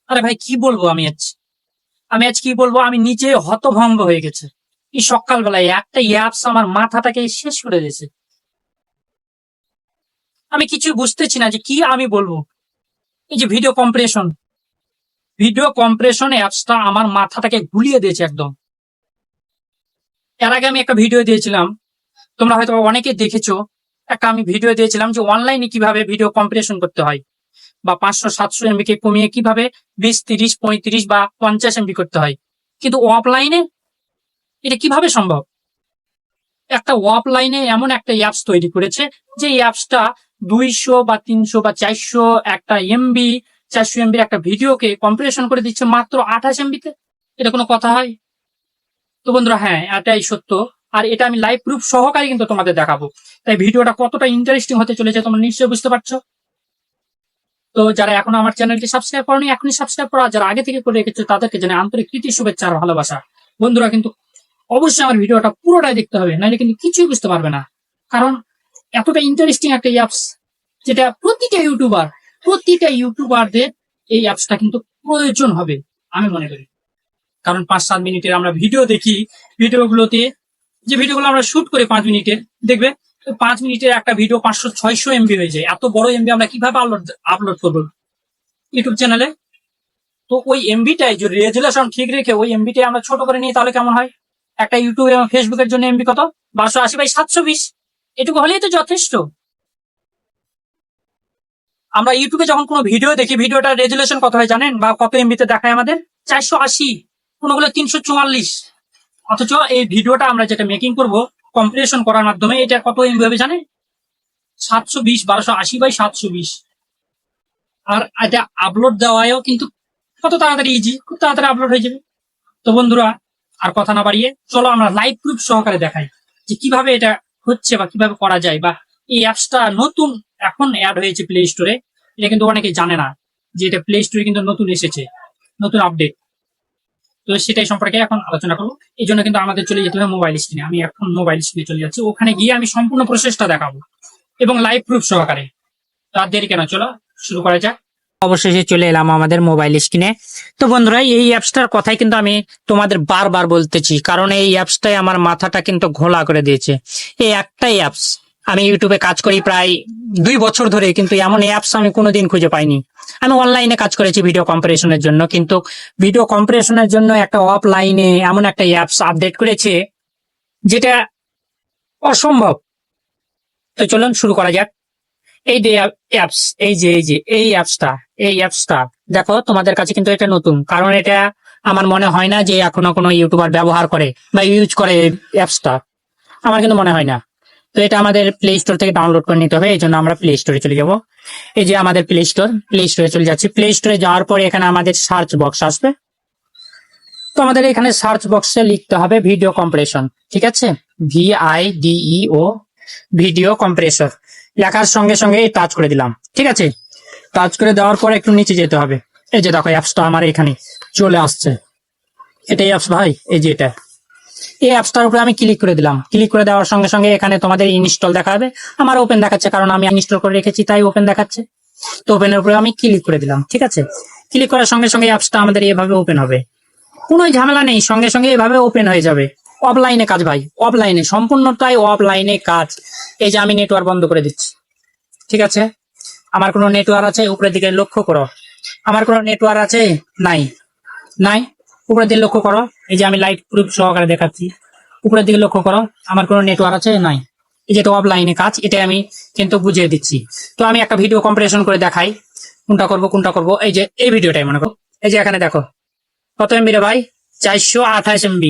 আরে ভাই কি বলবো আমি আজ কি বলবো, আমি নিজে হতভম্ব হয়ে গেছে। এই সকালবেলায় একটা অ্যাপস আমার মাথাটাকে শেষ করে দিয়েছে। আমি কিছু বুঝতেছি না যে কি আমি বলবো। এই যে ভিডিও কম্প্রেশন অ্যাপসটা আমার মাথাটাকে গুলিয়ে দিয়েছে একদম। এর আগে আমি একটা ভিডিও দিয়েছিলাম, তোমরা হয়তো অনেকে দেখেছো। একটা আমি ভিডিও দিয়েছিলাম যে অনলাইনে কিভাবে ভিডিও কম্প্রেশন করতে হয়, বা 500-700 MB কে কমিয়ে কিভাবে 20, 30, 35 বা 50 MB করতে হয়। কিন্তু অফলাইনে এটা কিভাবে সম্ভব? একটা অফলাইনে এমন একটা অ্যাপস তৈরি করেছে যে অ্যাপসটা 200 বা 300 বা 400 একটা এমবি, 400 MB একটা ভিডিওকে কম্প্রেশন করে দিচ্ছে মাত্র 28 MB-তে। এটা কোনো কথা হয়? তো বন্ধুরা, হ্যাঁ, এটাই সত্য। আর এটা আমি লাইভ প্রুফ সহকারে কিন্তু তোমাদের দেখাবো। তাই ভিডিওটা কতটা ইন্টারেস্টিং হতে চলেছে তোমরা নিশ্চয়ই বুঝতে পারছো। তো যারা এখনো আমার চ্যানেলটি সাবস্ক্রাইব করনি, এখনই সাবস্ক্রাইব করো। আর যারা আগে থেকে করে রেখেছো তাদেরকে জানাই আন্তরিক প্রীতি, শুভেচ্ছা আর ভালোবাসা। বন্ধুরা কিন্তু অবশ্যই আমার ভিডিওটা পুরোটাই দেখতে হবে, নাহলে কিন্তু কিছুই বুঝতে পারবে না। কারণ এতটা ইন্টারেস্টিং একটা অ্যাপস, যেটা প্রতিটা ইউটিউবারদের এই অ্যাপসটা কিন্তু প্রয়োজন হবে আমি মনে করি। কারণ 5-7 মিনিটের আমরা ভিডিও দেখি, ভিডিওগুলোতে যে ভিডিওগুলো আমরা শুট করি 5 মিনিটের, দেখবে 5 মিনিটের একটা ভিডিও 500-600 MB হয়ে যায়। এত বড় এমবি আমরা কিভাবে আপলোড করবো ইউটিউব চ্যানেলে? তো ওই এমবিটাই যদি রেজুলেশন ঠিক রেখে ওই এমবিটাই আমরা ছোট করে নিই তাহলে কেমন হয়? একটা ইউটিউব এবং ফেসবুকের জন্য এমবি কত? 1280 বাই 720। এটুকু হলেই তো যথেষ্ট। আমরা ইউটিউবে যখন কোনো ভিডিও দেখি, ভিডিওটার রেজুলেশন কত হয় জানেন? বা কত এমবিতে দেখায় আমাদের? 480, কোনোগুলো 344। অথচ এই ভিডিওটা আমরা যেটা মেকিং করব কম্প্রেশন করার মাধ্যমে, এটা কত এমবি হবে জানেন? 720, 1280 বাই 720। আর এটা আপলোড দেওয়ায়ও কিন্তু কত তাড়াতাড়ি, ইজি, খুব তাড়াতাড়ি আপলোড হয়ে যাবে। তো বন্ধুরা, আর কথা না বাড়িয়ে চলো আমরা লাইভ প্রুফ সহকারে দেখাই যে কিভাবে এটা হচ্ছে বা কিভাবে করা যায়। বা এই অ্যাপসটা নতুন এখন অ্যাড হয়েছে প্লে স্টোরে, এটা কিন্তু অনেকে জানে না যে এটা প্লে স্টোরে কিন্তু নতুন এসেছে, নতুন আপডেট। তো সেটাই সম্পর্কে এখন আলোচনা করবো। এই জন্য কিন্তু আমাদের চলে যেতে হবে মোবাইল স্ক্রিনে। আমি এখন মোবাইল স্ক্রিনে চলে যাচ্ছি, ওখানে গিয়ে আমি সম্পূর্ণ প্রসেসটা দেখাবো এবং লাইভ প্রুফ সহকারে। তার দেরি কেন, চলো শুরু করা যাক। অবশেষে চলে এলাম আমাদের মোবাইল স্ক্রিনে। তো বন্ধুরা, এই অ্যাপসটার কথাই কিন্তু আমি তোমাদের বারবার বলতেছি, কারণ এই অ্যাপসটাই আমার মাথাটা কিন্তু ঘোলা করে দিয়েছে। এই একটাই অ্যাপস, আমি ইউটিউবে কাজ করি প্রায় 2 বছর ধরে, কিন্তু এমন অ্যাপস আমি কোনোদিন খুঁজে পাইনি। আমি অনলাইনে কাজ করেছি ভিডিও কম্পারিশনের জন্য, কিন্তু ভিডিও কম্পারিশনের জন্য একটা অফলাইনে এমন একটা অ্যাপস আপডেট করেছে যেটা অসম্ভব। তো চলুন শুরু করা যাক। এই যে অ্যাপস, এই অ্যাপসটা দেখো, তোমাদের কাছে কিন্তু এটা নতুন, কারণ এটা আমার মনে হয় না যে এখনো কোনো ইউটিউবার ব্যবহার করে বা ইউজ করে অ্যাপসটা, আমার কিন্তু মনে হয় না। তো এটা আমাদের প্লে স্টোর থেকে ডাউনলোড করে নিতে হবে। এই জন্য আমরা প্লে স্টোরে চলে যাব। এই যে আমাদের প্লে স্টোরে চলে যাচ্ছি। প্লে স্টোরে যাওয়ার পরে এখানে আমাদের সার্চ বক্স আসবে। তো আমাদের এখানে সার্চ বক্সে লিখতে হবে ভিডিও কম্প্রেশন, ঠিক আছে? VIDEO, ভিডিও কম্প্রেসর লেখার সঙ্গে সঙ্গে টাচ করে দিলাম, ঠিক আছে? টাচ করে দেওয়ার পর একটু নিচে যেতে হবে। এই যে দেখো অ্যাপসটা আমার এখানে চলে আসছে। এটাই অ্যাপস ভাই, এই যে এটা। এই অ্যাপসটার উপরে আমি ক্লিক করে দিলাম। ক্লিক করে দেওয়ার সঙ্গে সঙ্গে এখানে তোমাদের ইনস্টল দেখাবে। আমার ওপেন দেখাচ্ছে, কারণ আমি ইনস্টল করে রেখেছি তাই ওপেন দেখাচ্ছে। তো ওপেনের উপরে আমি ক্লিক করে দিলাম, ঠিক আছে? ক্লিক করার সঙ্গে সঙ্গে অ্যাপসটা আমাদের এভাবে ওপেন হবে। কোনো ঝামেলা নেই, সঙ্গে সঙ্গে এভাবে ওপেন হয়ে যাবে। অফলাইনে কাজ ভাই, অফলাইনে, সম্পূর্ণটাই অফলাইনে কাজ। এই যে আমি নেটওয়ার্ক বন্ধ করে দিচ্ছি, ঠিক আছে? আমার কোনো নেটওয়ার্ক আছে? উপরের দিকে লক্ষ্য করো। আমার কোনো নেটওয়ার্ক আছে? নাই, নাই। উপরের দিকে লক্ষ্য করো। এই যে আমি লাইট প্রুফ সহকারে দেখাচ্ছি, উপরের দিকে লক্ষ্য করো। আমার কোনো নেটওয়ার্ক আছে? নাই। এই যেটা অফলাইনে কাজ, এটাই আমি কিন্তু বুঝিয়ে দিচ্ছি। তো আমি একটা ভিডিও কম্পারিশন করে দেখাই কোনটা করব। এই যে এই ভিডিওটাই মনে করো। এই যে এখানে দেখো কত এমবি রে ভাই? 428 MB।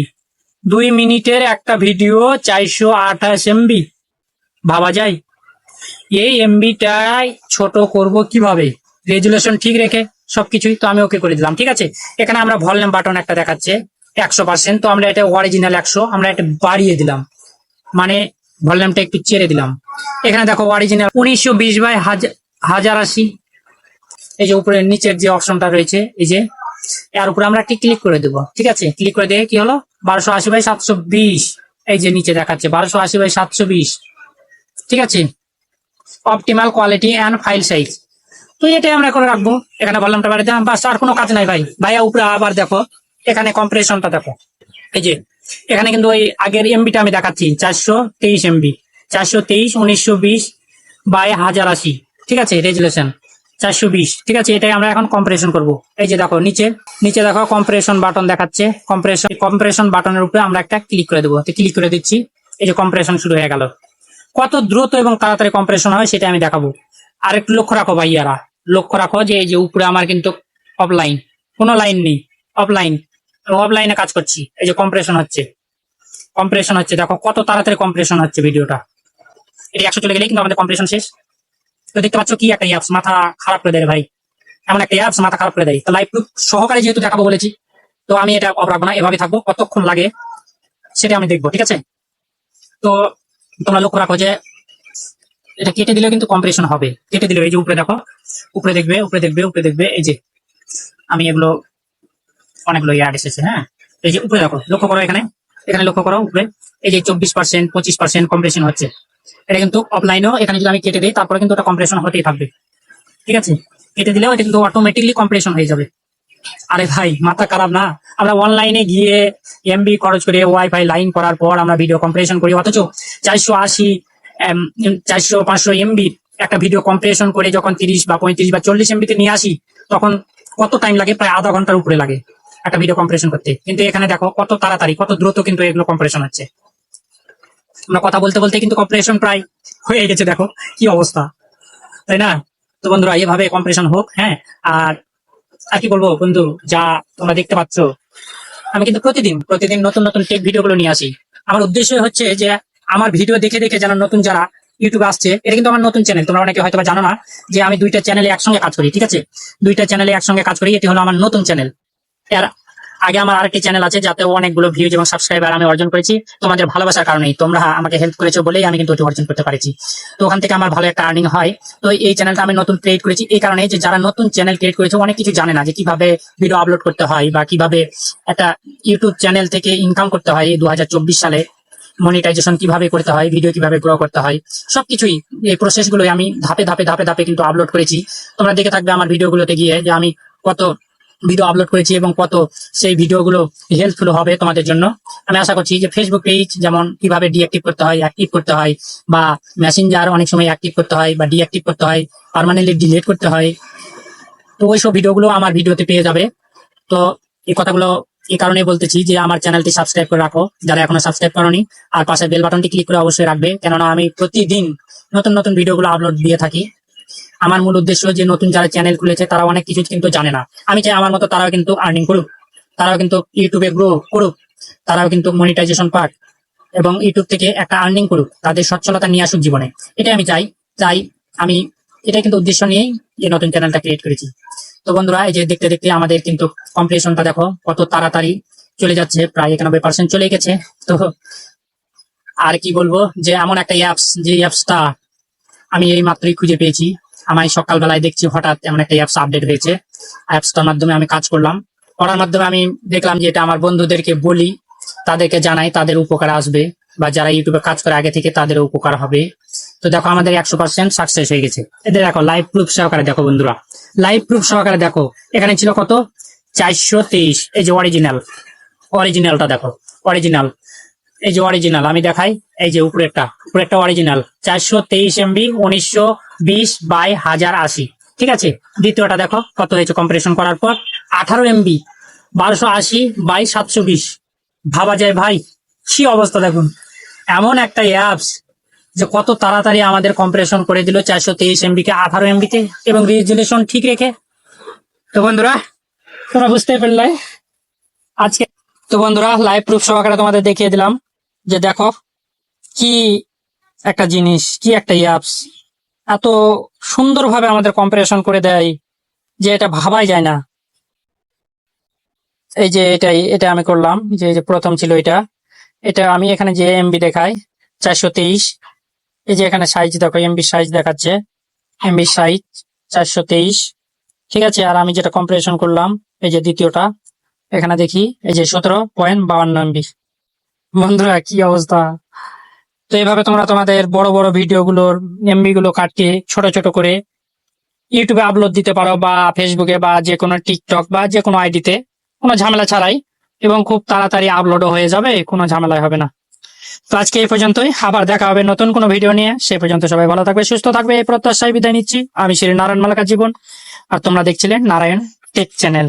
2 মিনিটের একটা ভিডিও 428 MB, ভাবা যায়? এই এমবিটাই ছোট করব কিভাবে? রেজুলেশন ঠিক রেখে সবকিছুই। তো আমি ওকে করে দিলাম, ঠিক আছে? এখানে আমরা ভলিউম বাটন একটা দেখাচ্ছে 100%, তো আমরা এটা অরিজিনাল 100, আমরা এটা বাড়িয়ে দিলাম, মানে ভলিউমটা একটু চেড়ে দিলাম। এখানে দেখো অরিজিনাল 1920/1080। এই যে উপরে নিচের যে অপশনটা রয়েছে, এই যে এর উপরে আমরা একটি ক্লিক করে দেবো, ঠিক আছে? ক্লিক করে দিয়ে কি হলো? 1280/720। এই যে নিচে দেখাচ্ছে 1280/720, ঠিক আছে? Optimal quality and file size. তো এটাই আমরা করে রাখবো। এখানে ভলিউমটা বাড়িয়ে দিলাম, বাস, আর কোনো কাজ নাই ভাই। ভাইয়া উপরে আবার দেখো, এখানে কম্প্রেশনটা দেখো। এই যে এখানে কিন্তু ওই আগের এমবিটা আমি দেখাচ্ছি, 423 MB, 423, 1920/1080, ঠিক আছে, রেজুলেশন 420, ঠিক আছে। এটাই আমরা এখন কম্প্রেশন করব। এই যে দেখো নিচে, নিচে দেখো কম্প্রেশন বাটন দেখাচ্ছে, কম্প্রেশন বাটনের উপরে আমরা একটা ক্লিক করে দেবো। ক্লিক করে দিচ্ছি, এই যে কম্প্রেশন শুরু হয়ে গেল। কত দ্রুত এবং তাড়াতাড়ি কম্প্রেশন হয় সেটা আমি দেখাবো। আর একটু লক্ষ্য রাখো ভাইয়ারা, লক্ষ্য রাখো যে এই যে উপরে আমার কিন্তু অফলাইন, কোনো লাইন নেই, অফলাইন, অফলাইনে কাজ করছি। এই যে কম্প্রেশন হচ্ছে, কম্প্রেশন হচ্ছে, দেখো কত তাড়াতাড়ি কম্প্রেশন হচ্ছে ভিডিওটা। এটা 100 চলে গেলে কিন্তু আমাদের কম্প্রেশন শেষ। তো দেখতে পাচ্ছ কি একটা অ্যাপস মাথা খারাপ করে দেয় ভাই, এমন একটা অ্যাপস মাথা খারাপ করে দেয়। তো লাইভ প্রুফ সহকারে যেহেতু দেখাবো বলেছি, তো আমি এটা অফ রাখবো না, এভাবে থাকবো, কতক্ষণ লাগে সেটা আমি দেখবো, ঠিক আছে। তো তোমরা লক্ষ্য রাখো যে এটা কেটে দিলেও কিন্তু কম্প্রেশন হবে, কেটে দিলেও। এই যে উপরে দেখো, উপরে দেখবে, উপরে দেখবে, উপরে দেখবে, এই যে আমি এগুলো অনেকগুলো ইয়ার্ড এসেছে, হ্যাঁ। এই যে উপরে দেখো, লক্ষ্য করো এখানে, এখানে লক্ষ্য করো উপরে, এই যে 24%, 25% কম্প্রেশন হচ্ছে। এটা কিন্তু অফলাইনেও, এখানে যদি আমি কেটে দিই তারপরে কিন্তু ওটা কম্প্রেশন হতেই থাকবে, ঠিক আছে। কেটে দিলেও এটা কিন্তু অটোমেটিকলি কম্প্রেশন হয়ে যাবে। আরে ভাই মাথা খারাপ না, আমরা অনলাইনে গিয়ে এমবি খরচ করে ওয়াইফাই লাইন করার পর আমরা ভিডিও কম্প্রেশন করি, অথচ 480, 400-500 MB একটা ভিডিও কম্প্রেশন করে যখন 30 বা 35 বা 40 MB তে নিয়ে আসি, তখন কত টাইম লাগে? প্রায় আধা ঘন্টার উপরে লাগে একটা ভিডিও কম্প্রেশন করতে। কিন্তু এখানে দেখো কত তাড়াতাড়ি, কত দ্রুত কিন্তু এগুলো কম্প্রেশন হচ্ছে। আমরা কথা বলতে বলতে কিন্তু কম্প্রেশন প্রায় হয়ে গেছে, দেখো কি অবস্থা, তাই না? তো বন্ধুরা এভাবে কম্প্রেশন হোক, হ্যাঁ। আর আর কি বলবো বন্ধু, যা তোমরা দেখতে পাচ্ছ, আমি কিন্তু প্রতিদিন প্রতিদিন নতুন নতুন টেক ভিডিও গুলো নিয়ে আসি। আমার উদ্দেশ্য হচ্ছে যে আমার ভিডিও দেখে দেখে যেন নতুন যারা ইউটিউবে আসছে, এটা কিন্তু আমার নতুন চ্যানেল, তোমরা অনেকে হয়তো জানো না যে আমি দুইটা চ্যানেলে একসঙ্গে কাজ করি, ঠিক আছে। দুইটা চ্যানেলে একসঙ্গে কাজ করি, এটি হলো আমার নতুন চ্যানেল। এর আগে আমার আরেকটি চ্যানেল আছে যাতে অনেকগুলো ভিউজ এবং সাবস্ক্রাইবার আমি অর্জন করেছি তোমাদের ভালোবাসার কারণেই, তোমরা আমাকে হেল্প করেছো বলেই আমি কিন্তু ওটি অর্জন করতে পারছি। তো ওখান থেকে আমার ভালো একটা আর্নিং হয়। তো এই চ্যানেলটা আমি নতুন ক্রিয়েট করেছি এই কারণে যে যারা নতুন চ্যানেল ক্রিয়েট করেছে অনেক কিছু জানে না, যে কিভাবে ভিডিও আপলোড করতে হয় বা কিভাবে একটা ইউটিউব চ্যানেল থেকে ইনকাম করতে হয়। এই 2024 সালে মনিটাইজেশন কিভাবে করতে হয়, ভিডিও কিভাবে গ্রো করতে হয়, সবকিছুই এই প্রসেস গুলোই আমি ধাপে ধাপে ধাপে ধাপে কিন্তু আপলোড করেছি। তোমরা দেখে থাকবে আমার ভিডিওগুলোতে গিয়ে যে আমি কত ভিডিও আপলোড করেছি এবং কত সেই ভিডিওগুলো হেল্পফুল হবে তোমাদের জন্য। আমি আশা করছি যে ফেসবুক পেজ যেমন কিভাবে ডিঅ্যাক্টিভ করতে হয়, অ্যাক্টিভ করতে হয়, বা মেসেঞ্জার অনেক সময় অ্যাক্টিভ করতে হয় বা ডিঅ্যাক্টিভ করতে হয়, পার্মানেন্টলি ডিলিট করতে হয়, তো ওইসব ভিডিওগুলো আমার ভিডিওতে পেয়ে যাবে। তো এই কথাগুলো এই কারণে বলতেছি যে আমার চ্যানেলটি সাবস্ক্রাইব করে রাখো যারা এখনো সাবস্ক্রাইব করোনি, আর পাশে বেল বাটনটি ক্লিক করে অবশ্যই রাখবে, কেননা আমি প্রতিদিন নতুন নতুন ভিডিওগুলো আপলোড দিয়ে থাকি। আমার মূল উদ্দেশ্য যে নতুন যারা চ্যানেল খুলেছে তারা অনেক কিছু কিন্তু জানে না, আমি চাই আমার মতো তারাও কিন্তু আর্নিং করুক, তারাও কিন্তু ইউটিউবে গ্রো করুক, তারাও কিন্তু মনিটাইজেশন পাক এবং ইউটিউব থেকে একটা আর্নিং করুক, তাদের সচ্ছলতা নিয়ে আসুক জীবনে, এটাই আমি চাই। তাই আমি এটাই কিন্তু উদ্দেশ্য নিয়েই যে নতুন চ্যানেলটা ক্রিয়েট করেছি। তো বন্ধুরা এই যে দেখতে দেখতে আমাদের কিন্তু কমপ্লিশনটা দেখো কত তাড়াতাড়ি চলে যাচ্ছে, প্রায় 91% চলে গেছে। তো আর কি বলবো, যে এমন একটা অ্যাপস, যে অ্যাপসটা আমি এই মাত্রই খুঁজে পেয়েছি। আমি সকালবেলায় দেখছি হঠাৎ এমন একটা অ্যাপস আপডেট হয়েছে, অ্যাপসটার মাধ্যমে আমি কাজ করলাম, করার মাধ্যমে আমি দেখলাম যে এটা আমার বন্ধুদেরকে বলি, তাদেরকে জানাই, তাদের উপকার আসবে, বা যারা ইউটিউবে কাজ করে আগে থেকে তাদের উপকার হবে। তো দেখো আমাদের 100% সাকসেস হয়ে গেছে। এদের দেখো লাইভ প্রুফ সহকারে দেখো বন্ধুরা, লাইভ প্রুফ সহকারে দেখো। এখানে ছিল কত? 423। এই যে অরিজিনালটা দেখো, অরিজিনাল, এই যে অরিজিনাল আমি দেখাই, এই যে উপরে একটা অরিজিনাল 423 MB 1920/1080, ঠিক আছে। দ্বিতীয়টা দেখো কত হয়েছে কম্প্রেশন করার পর, 18 MB 1280/720। ভাবা যায় ভাই, কি অবস্থা দেখুন। এমন একটা অ্যাপস যে কত তাড়াতাড়ি আমাদের কম্প্রেশন করে দিল 423 MB কে 18 MB তে, এবং রেজুলেশন ঠিক রেখে। তো বন্ধুরা তোমরা বুঝতে পারলে আজকে, তো বন্ধুরা লাইভ প্রুফ সহকারে তোমাদের দেখিয়ে দিলাম যে দেখো কি একটা জিনিস, কি একটা অ্যাপস, এত সুন্দরভাবে আমাদের কম্পারিশন করে দেয় যে এটা ভাবাই যায় না। এই যে এটা আমি করলাম, যে যে প্রথম ছিল এটা আমি এখানে যে এমবি দেখাই 423, এই যে এখানে সাইজ দেখো, এমবি সাইজ দেখাচ্ছে, এমবি সাইজ 423, ঠিক আছে। আর আমি যেটা কম্পারিশন করলাম এই যে দ্বিতীয়টা, এখানে দেখি এই যে 17.52 MB। বন্ধুরা কি অবস্থা। তো এইভাবে তোমরা তোমাদের বড় বড় ভিডিও গুলোর এমবি গুলো কাটিয়ে ছোট ছোট করে ইউটিউবে আপলোড দিতে পারো বা ফেসবুকে বা যে কোনো টিকটক বা যে কোনো আইডিতে, কোনো ঝামেলা ছাড়াই, এবং খুব তাড়াতাড়ি আপলোডও হয়ে যাবে, কোনো ঝামেলাই হবে না। তো আজকে এই পর্যন্তই, আবার দেখা হবে নতুন কোনো ভিডিও নিয়ে। সে পর্যন্ত সবাই ভালো থাকবে, সুস্থ থাকবে, এই প্রত্যাশায় বিদায় নিচ্ছি। আমি শ্রী নারায়ণ মালাকার জীবন, আর তোমরা দেখছিলে নারায়ণ টেক চ্যানেল।